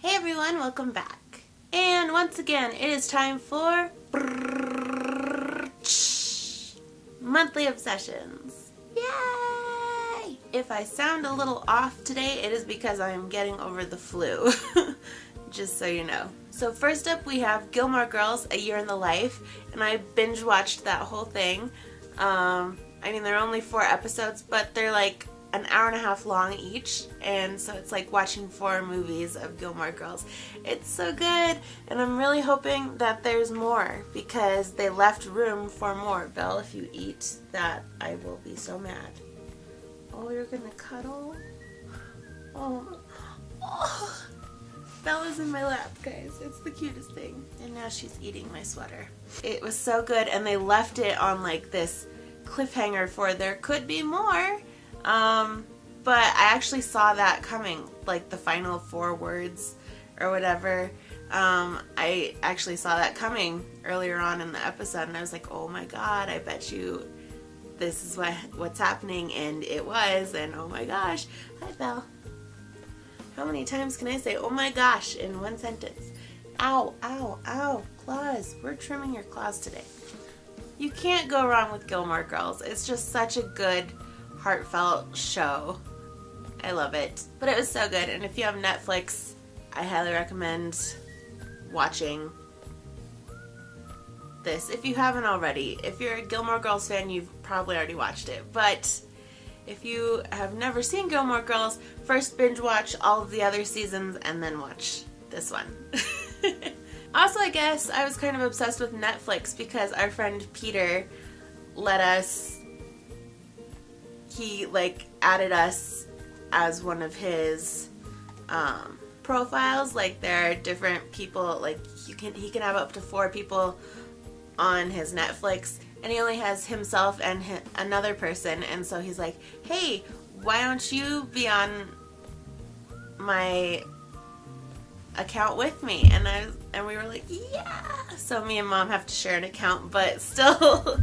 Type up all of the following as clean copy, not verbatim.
Hey everyone, welcome back. And once again, it is time for Monthly Obsessions. Yay! If I sound a little off today, it is because I am getting over the flu. Just so you know. So first up we have Gilmore Girls, A Year in the Life, and I binge watched that whole thing. There are only 4 episodes, but they're like an hour and a half long each, and so it's like watching 4 movies of Gilmore Girls. It's so good, and I'm really hoping that there's more because they left room for more. Belle, if you eat that, I will be so mad. Oh, you're gonna cuddle? Oh. Bella's in my lap, guys. It's the cutest thing. And now she's eating my sweater. It was so good, and they left it on like this cliffhanger for there could be more. But I actually saw that coming, like the final 4 words or whatever. I actually saw that coming earlier on in the episode, and I was like, oh my god, I bet you this is what's happening, and it was, and oh my gosh. Hi, Belle. How many times can I say oh my gosh in one sentence? Ow, ow, ow, claws. We're trimming your claws today. You can't go wrong with Gilmore Girls. It's just such a good, heartfelt show. I love it. But it was so good, and if you have Netflix, I highly recommend watching this if you haven't already. If you're a Gilmore Girls fan, you've probably already watched it, but if you have never seen Gilmore Girls, first binge watch all of the other seasons and then watch this one. Also, I guess I was kind of obsessed with Netflix because our friend Peter he added us as one of his profiles. Like there are different people, like he can have up to 4 people on his Netflix, and he only has himself and another person, and so he's like, hey, why don't you be on my account with me? And we were like, yeah. So me and Mom have to share an account, but still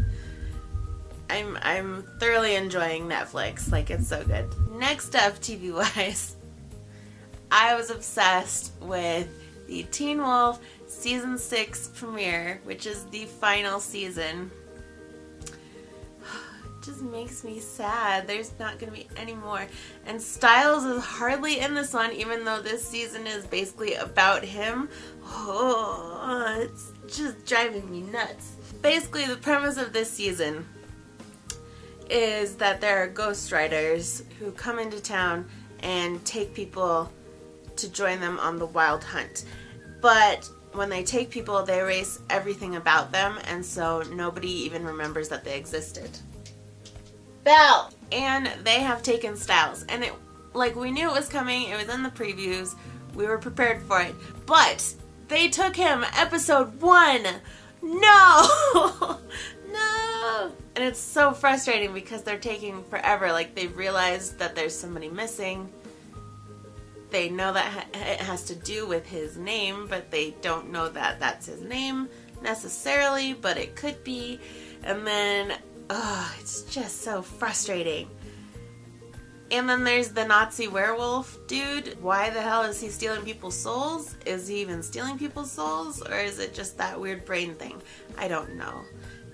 I'm thoroughly enjoying Netflix. Like, it's so good. Next up, TV wise, I was obsessed with the Teen Wolf season 6 premiere, which is the final season. It just makes me sad. There's not going to be any more. And Stiles is hardly in this one, even though this season is basically about him. Oh, it's just driving me nuts. Basically, the premise of this season is that there are ghostwriters who come into town and take people to join them on the wild hunt. But when they take people, they erase everything about them, and so nobody even remembers that they existed. Belle! And they have taken Stiles, and we knew it was coming, it was in the previews, we were prepared for it, but they took him episode 1! No! No! And it's so frustrating because they're taking forever. Like, they've realized that there's somebody missing. They know that it has to do with his name, but they don't know that that's his name necessarily, but it could be. And then, it's just so frustrating. And then there's the Nazi werewolf dude. Why the hell is he stealing people's souls? Is he even stealing people's souls? Or is it just that weird brain thing? I don't know.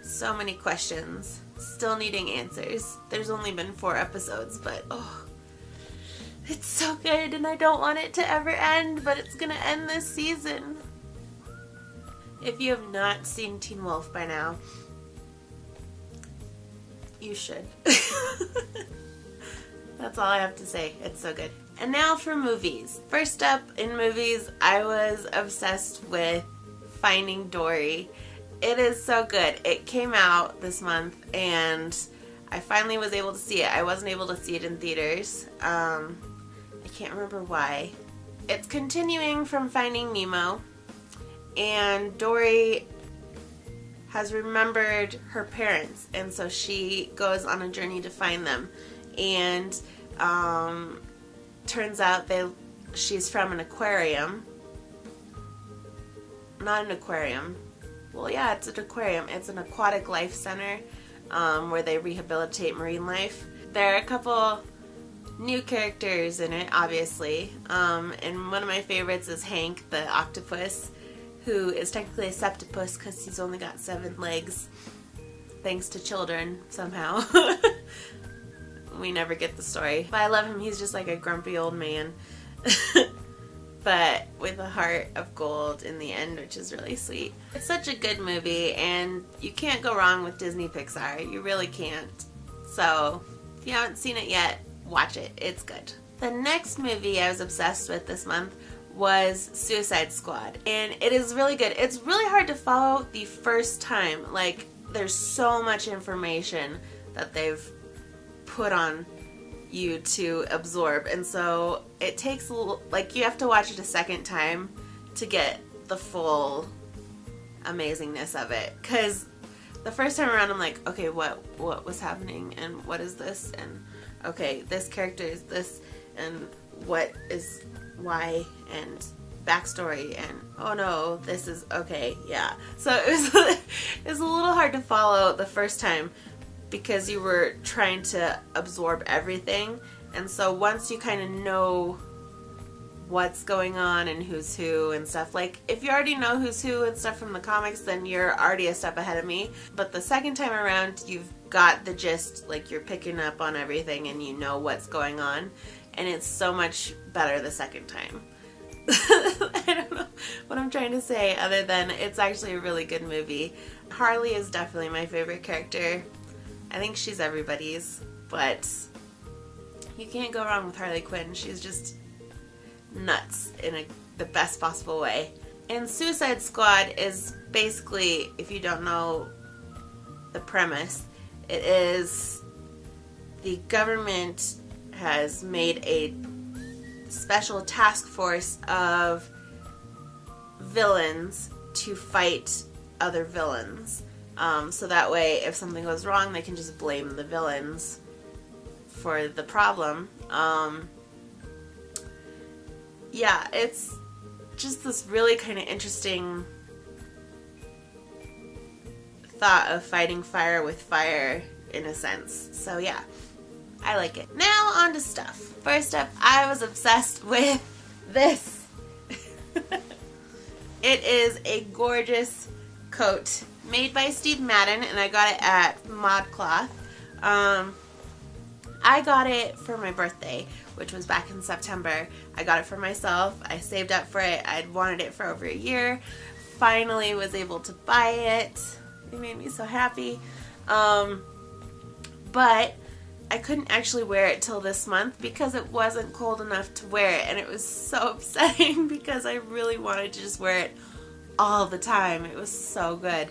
So many questions. Still needing answers. There's only been 4 episodes, but it's so good, and I don't want it to ever end, but it's gonna end this season. If you have not seen Teen Wolf by now, you should. That's all I have to say. It's so good. And now for movies. First up in movies, I was obsessed with Finding Dory. It is so good. It came out this month, and I finally was able to see it. I wasn't able to see it in theaters. I can't remember why. It's continuing from Finding Nemo, and Dory has remembered her parents, and so she goes on a journey to find them. And turns out she's from an aquarium. Not an aquarium. Well, yeah, it's an aquarium. It's an aquatic life center where they rehabilitate marine life. There are a couple new characters in it, obviously. And one of my favorites is Hank, the octopus, who is technically a septopus because he's only got 7 legs, thanks to children, somehow. We never get the story. But I love him. He's just like a grumpy old man. But with a heart of gold in the end, which is really sweet. It's such a good movie, and you can't go wrong with Disney Pixar. You really can't. So, if you haven't seen it yet, watch it. It's good. The next movie I was obsessed with this month was Suicide Squad, and it is really good. It's really hard to follow the first time. Like, there's so much information that they've put on you to absorb, and so it takes a little, like, you have to watch it a second time to get the full amazingness of it, because the first time around I'm like, okay, what was happening, and what is this, and okay, this character is this, and what is why, and backstory, and oh no, this is okay, yeah. So it was a little hard to follow the first time, because you were trying to absorb everything. And so once you kind of know what's going on and who's who and stuff, like, if you already know who's who and stuff from the comics, then you're already a step ahead of me. But the second time around, you've got the gist, like, you're picking up on everything and you know what's going on, and it's so much better the second time. I don't know what I'm trying to say other than it's actually a really good movie. Harley is definitely my favorite character. I think she's everybody's, but you can't go wrong with Harley Quinn. She's just nuts in the best possible way. And Suicide Squad is basically, if you don't know the premise, it is the government has made a special task force of villains to fight other villains. So that way, if something goes wrong, they can just blame the villains for the problem. Yeah, it's just this really kind of interesting thought of fighting fire with fire, in a sense. So yeah, I like it. Now on to stuff. First up, I was obsessed with this. It is a gorgeous coat made by Steve Madden, and I got it at ModCloth. I got it for my birthday, which was back in September. I got it for myself. I saved up for it. I'd wanted it for over a year. Finally was able to buy it. It made me so happy. But I couldn't actually wear it till this month because it wasn't cold enough to wear it, and it was so upsetting because I really wanted to just wear it all the time. It was so good.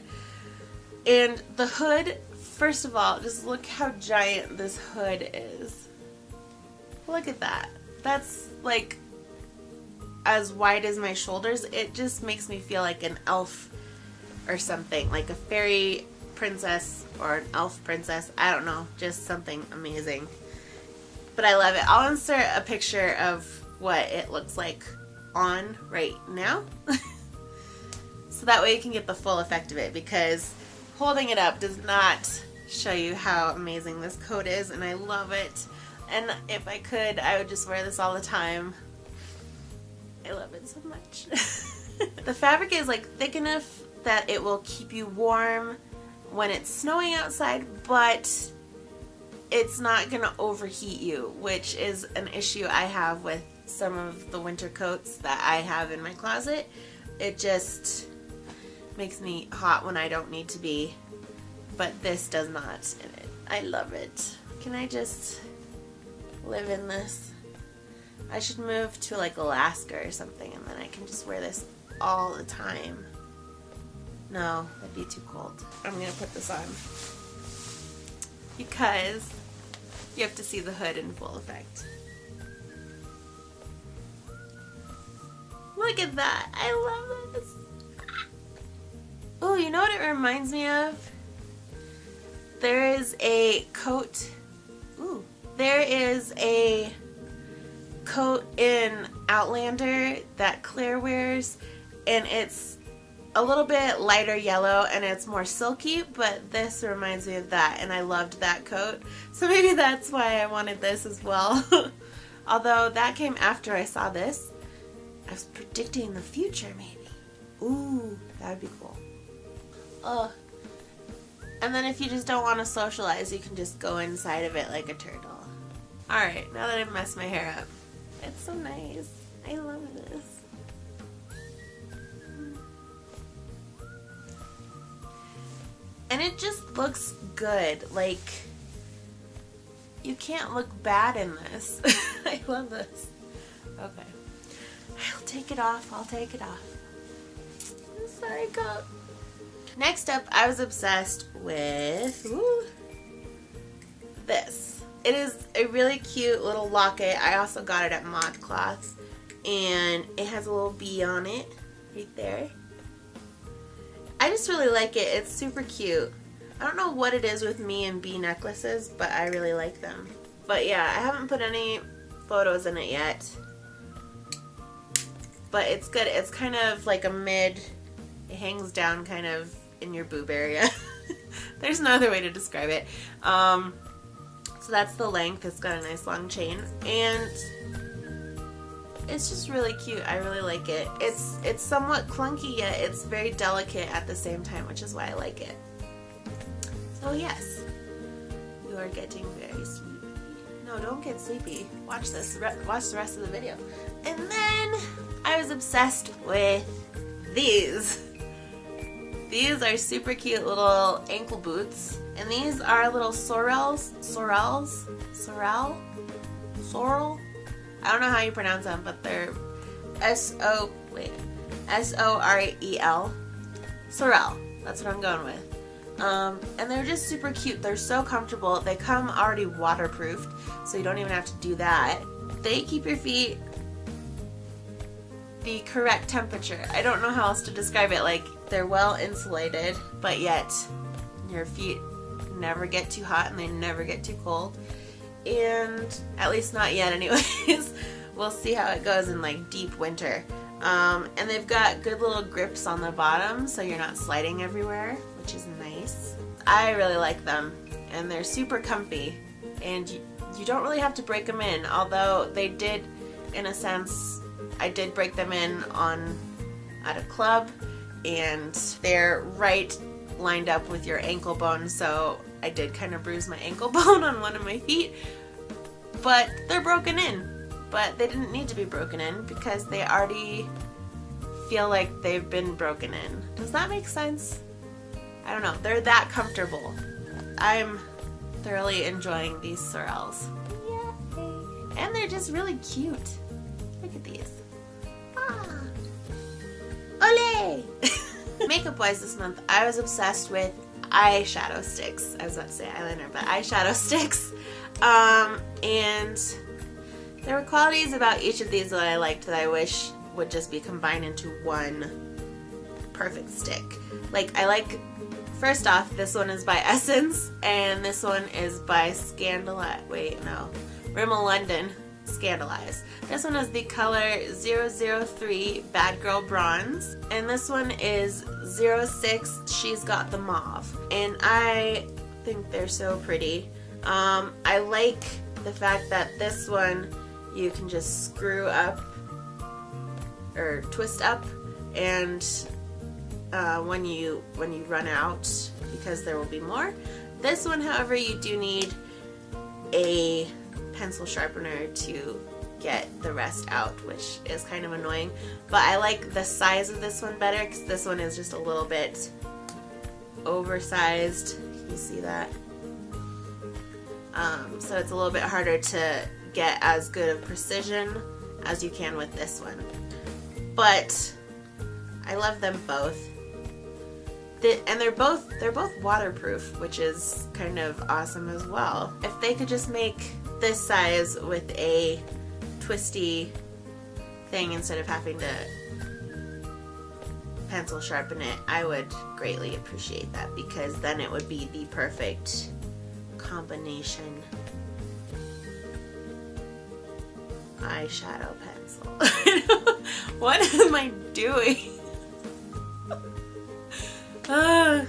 And the hood, first of all, just look how giant this hood is. Look at that. That's like as wide as my shoulders. It just makes me feel like an elf or something, like a fairy princess or an elf princess. I don't know, just something amazing. But I love it. I'll insert a picture of what it looks like on right now. So that way you can get the full effect of it, because holding it up does not show you how amazing this coat is, and I love it. And if I could, I would just wear this all the time. I love it so much. The fabric is like thick enough that it will keep you warm when it's snowing outside, but it's not gonna overheat you, which is an issue I have with some of the winter coats that I have in my closet. It just makes me hot when I don't need to be, but this does not, and I love it. Can I just live in this? I should move to like Alaska or something, and then I can just wear this all the time. No, that'd be too cold. I'm gonna put this on because you have to see the hood in full effect. Look at that. I love this. Oh, you know what it reminds me of? There is a coat. Ooh. There is a coat in Outlander that Claire wears, and it's a little bit lighter yellow and it's more silky, but this reminds me of that, and I loved that coat. So maybe that's why I wanted this as well. Although that came after I saw this. I was predicting the future, maybe. Ooh, that would be cool. Oh. And then if you just don't want to socialize, you can just go inside of it like a turtle. Alright, now that I've messed my hair up. It's so nice. I love this. And it just looks good. Like, you can't look bad in this. I love this. Okay. I'll take it off. I'll take it off. I'm sorry, God. Next up, I was obsessed with this. It is a really cute little locket. I also got it at ModCloth. And it has a little bee on it right there. I just really like it. It's super cute. I don't know what it is with me and bee necklaces, but I really like them. But yeah, I haven't put any photos in it yet. But it's good. It's kind of like a mid, it hangs down kind of in your boob area. There's no other way to describe it. So that's the length. It's got a nice long chain. And it's just really cute. I really like it. It's somewhat clunky, yet it's very delicate at the same time, which is why I like it. So yes, you are getting very sleepy. No, don't get sleepy. Watch this. Watch the rest of the video. And then I was obsessed with these. These are super cute little ankle boots. And these are little sorrel? I don't know how you pronounce them, but they're S-O-R-E-L. Sorel. That's what I'm going with. And they're just super cute. They're so comfortable. They come already waterproofed, so you don't even have to do that. They keep your feet the correct temperature. I don't know how else to describe it. Like, they're well insulated, but yet your feet never get too hot and they never get too cold. And at least not yet anyways. We'll see how it goes in like deep winter. And they've got good little grips on the bottom so you're not sliding everywhere, which is nice. I really like them, and they're super comfy, and you don't really have to break them in, although they did, in a sense, I did break them in at a club, and they're right lined up with your ankle bone, so I did kind of bruise my ankle bone on one of my feet, but they're broken in. But they didn't need to be broken in because they already feel like they've been broken in. Does that make sense? I don't know. They're that comfortable. I'm thoroughly enjoying these sorrels. Yay. And they're just really cute. Look at these. Ah. Ole! Makeup-wise this month, I was obsessed with eyeshadow sticks. I was about to say eyeliner, but eyeshadow sticks. And there were qualities about each of these that I liked that I wish would just be combined into one perfect stick. Like, I like, first off, this one is by Essence, and this one is by Rimmel London Scandalize. This one is the color 003 Bad Girl Bronze, and this one is 06 She's Got the Mauve. And I think they're so pretty. I like the fact that this one you can just screw up or twist up, and when you run out, because there will be more. This one, however, you do need a pencil sharpener to get the rest out, which is kind of annoying. But I like the size of this one better because this one is just a little bit oversized. Can you see that? So it's a little bit harder to get as good of precision as you can with this one. But I love them both. And they're both waterproof, which is kind of awesome as well. If they could just make this size with a twisty thing instead of having to pencil sharpen it, I would greatly appreciate that, because then it would be the perfect combination. Eyeshadow pencil. What am I doing? I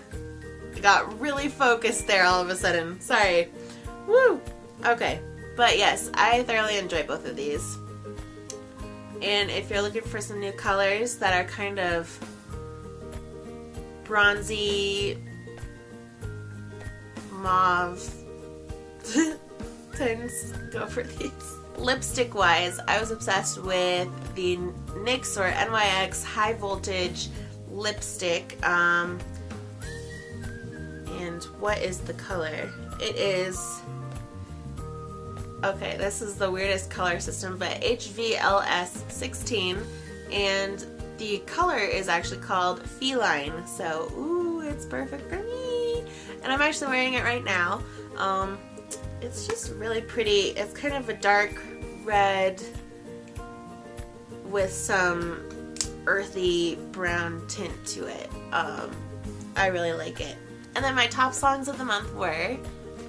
got really focused there all of a sudden. Sorry. Woo! Okay. But yes, I thoroughly enjoy both of these. And if you're looking for some new colors that are kind of bronzy, mauve, then go for these. Lipstick wise, I was obsessed with the NYX or NYX High Voltage lipstick. And what is the color? It is, okay, this is the weirdest color system, but HVLS 16, and the color is actually called Feline, so ooh, it's perfect for me. And I'm actually wearing it right now. It's just really pretty. It's kind of a dark red with some earthy brown tint to it. I really like it. And then my top songs of the month were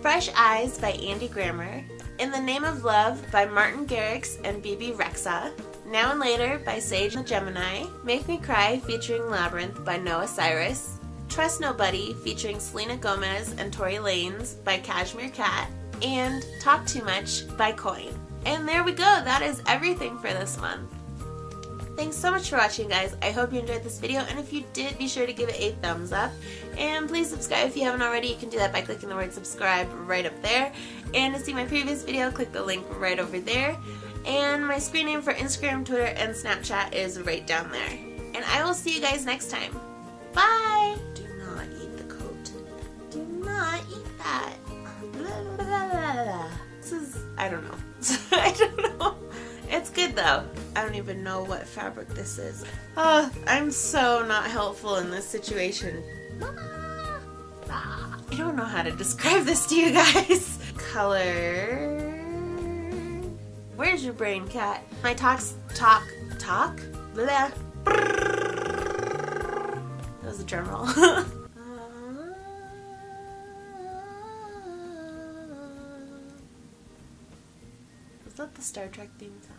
Fresh Eyes by Andy Grammer, In the Name of Love by Martin Garrix and BB Rexa, Now and Later by Sage the Gemini, Make Me Cry featuring Labyrinth by Noah Cyrus, Trust Nobody featuring Selena Gomez and Tory Lanez by Cashmere Cat, and Talk Too Much by Coin. And there we go, that is everything for this month. Thanks so much for watching, guys. I hope you enjoyed this video, and if you did, be sure to give it a thumbs up. And please subscribe if you haven't already. You can do that by clicking the word subscribe right up there. And to see my previous video, click the link right over there. And my screen name for Instagram, Twitter, and Snapchat is right down there. And I will see you guys next time. Bye! Do not eat the coat. Do not eat that. Blah, blah, blah, blah, blah. This is, I don't know. I don't know. It's good though. I don't even know what fabric this is. Oh, I'm so not helpful in this situation. I don't know how to describe this to you guys. Color. Where's your brain, cat? My talk? Blah. That was a drum roll. Is that the Star Trek theme song?